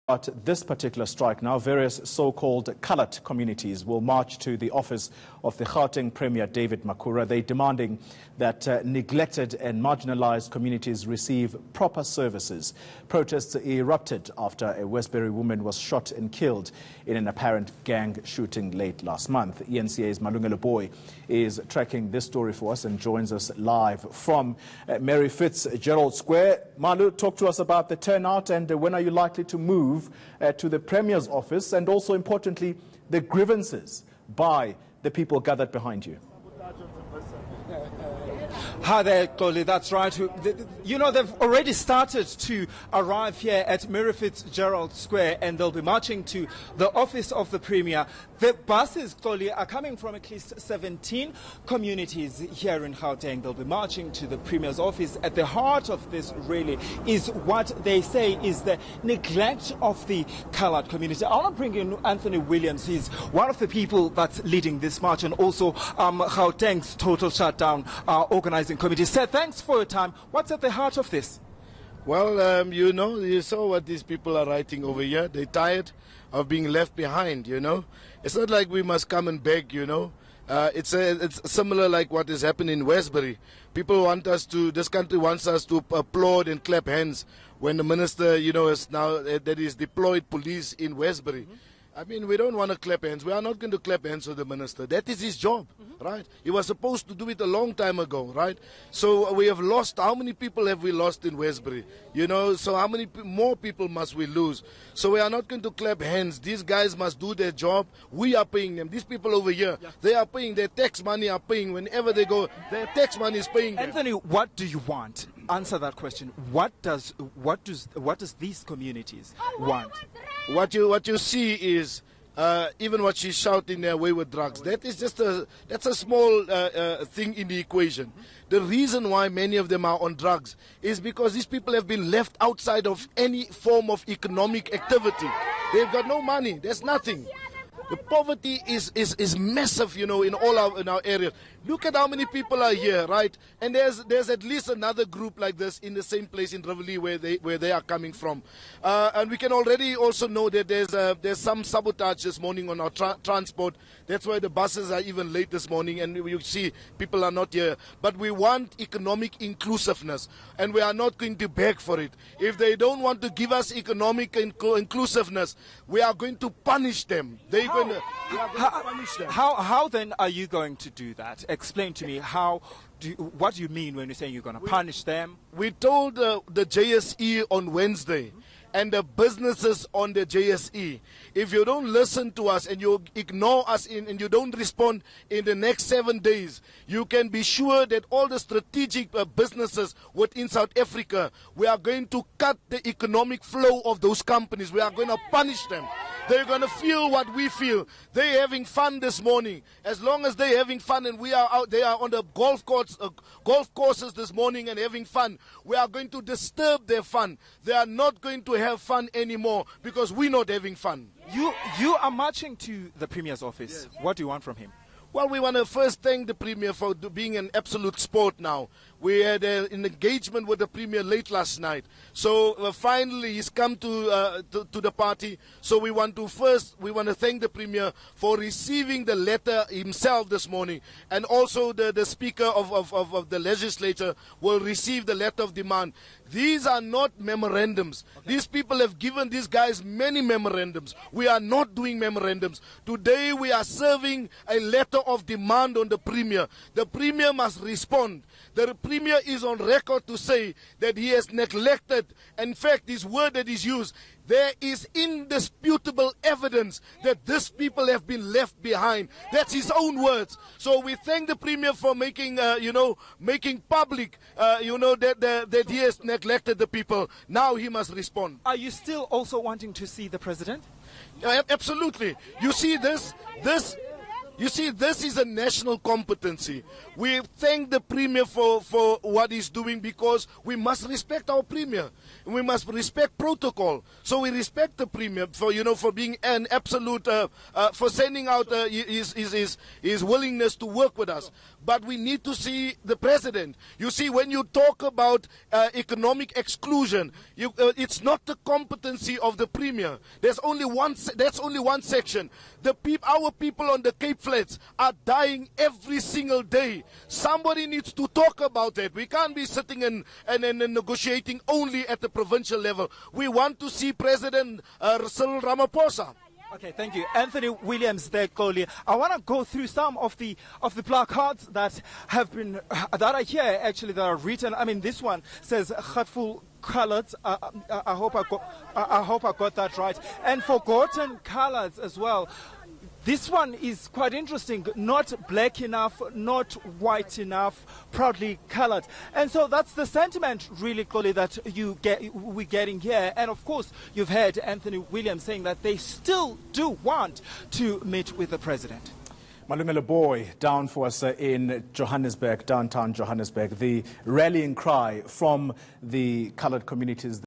But this particular strike now, various so-called coloured communities will march to the office of the Gauteng Premier David Makhura. They're demanding that neglected and marginalised communities receive proper services. Protests erupted after a Westbury woman was shot and killed in an apparent gang shooting late last month. eNCA's Malungelo Booi is tracking this story for us and joins us live from Mary Fitzgerald Square. Malu, talk to us about the turnout and when are you likely to move to the Premier's office, and also importantly the grievances by the people gathered behind you. Hi there, Xoli, that's right. You know, they've already started to arrive here at Mary Fitzgerald Square and they'll be marching to the office of the Premier. The buses, Xoli, are coming from at least 17 communities here in Gauteng. They'll be marching to the Premier's office. At the heart of this really is what they say is the neglect of the coloured community. I want to bring in Anthony Williams. He's one of the people that's leading this march and also Gauteng's Total Shutdown organizing committee. Sir, thanks for your time. What's at the heart of this? Well, you saw what these people are writing over here. They're tired of being left behind, It's not like we must come and beg, It's similar like what is happening in Westbury. People want us to, this country wants us to applaud and clap hands when the minister, is now, that is deployed police in Westbury. I mean, we don't want to clap hands. We are not going to clap hands with the minister. That is his job, right? He was supposed to do it a long time ago, right? So we have lost, how many people have we lost in Westbury? So how many more people must we lose? So we are not going to clap hands. These guys must do their job. We are paying them. These people over here, they are paying, their tax money are paying. Whenever they go, their tax money is paying them. Anthony, what do you want? Answer that question. What does these communities want? What you see is even what she's shouting their way with drugs. That is just that's a small thing in the equation. The reason why many of them are on drugs is because these people have been left outside of any form of economic activity. They've got no money. There's nothing. The poverty is massive, in all our areas. Look at how many people are here, right? And there's at least another group like this in the same place in Rivoli where they are coming from. And we can already also know that there's some sabotage this morning on our transport. That's why the buses are even late this morning, and you see people are not here. But we want economic inclusiveness, and we are not going to beg for it. If they don't want to give us economic inclusiveness, we are going to punish them. How then are you going to do that? Explain to me what do you mean when you say you're going to punish them? We told the JSE on Wednesday and the businesses on the JSE, if you don't listen to us and you ignore us and you don't respond in the next 7 days, you can be sure that all the strategic businesses within South Africa, we are going to cut the economic flow of those companies. We are going to punish them. They're going to feel what we feel. They're having fun this morning. As long as they're having fun and we are out, they are on the golf courses this morning and having fun, we are going to disturb their fun. They are not going to have fun anymore because we're not having fun. You are marching to the Premier's office. Yes. What do you want from him? Well, we want to first thank the Premier for being an absolute sport now. We had an engagement with the Premier late last night. So finally he's come to the party. So we want to thank the Premier for receiving the letter himself this morning. And also the Speaker of the Legislature will receive the letter of demand. These are not memorandums. Okay. These people have given these guys many memorandums. We are not doing memorandums. Today we are serving a letter of demand on the Premier. The Premier must respond. The Premier is on record to say that he has neglected. In fact, this word that is used, there is indisputable evidence that these people have been left behind. That's his own words. So we thank the Premier for making, making public, that he has neglected the people. Now he must respond. Are you still also wanting to see the President? Absolutely. You see this You see, this is a national competency. We thank the Premier for what he's doing, because we must respect our Premier. We must respect protocol. So we respect the Premier for being an absolute, for sending out his willingness to work with us. But we need to see the President. You see, when you talk about economic exclusion, it's not the competency of the Premier. That's only one section. Our people on the Cape Flats are dying every single day. Somebody needs to talk about it. We can't be sitting and negotiating only at the provincial level. We want to see President Cyril Ramaphosa. Okay, thank you. Anthony Williams there, Xoli. I want to go through some of the placards that have been, that are here actually, that are written. I mean, this one says hurtful colours. I hope I got that right. And for Gauteng colours as well. This one is quite interesting. Not black enough, not white enough, proudly coloured. And so that's the sentiment, really, Xoli, that we're getting here. And of course, you've heard Anthony Williams saying that they still do want to meet with the President. Malungelo Booi down for us in Johannesburg, downtown Johannesburg. The rallying cry from the coloured communities.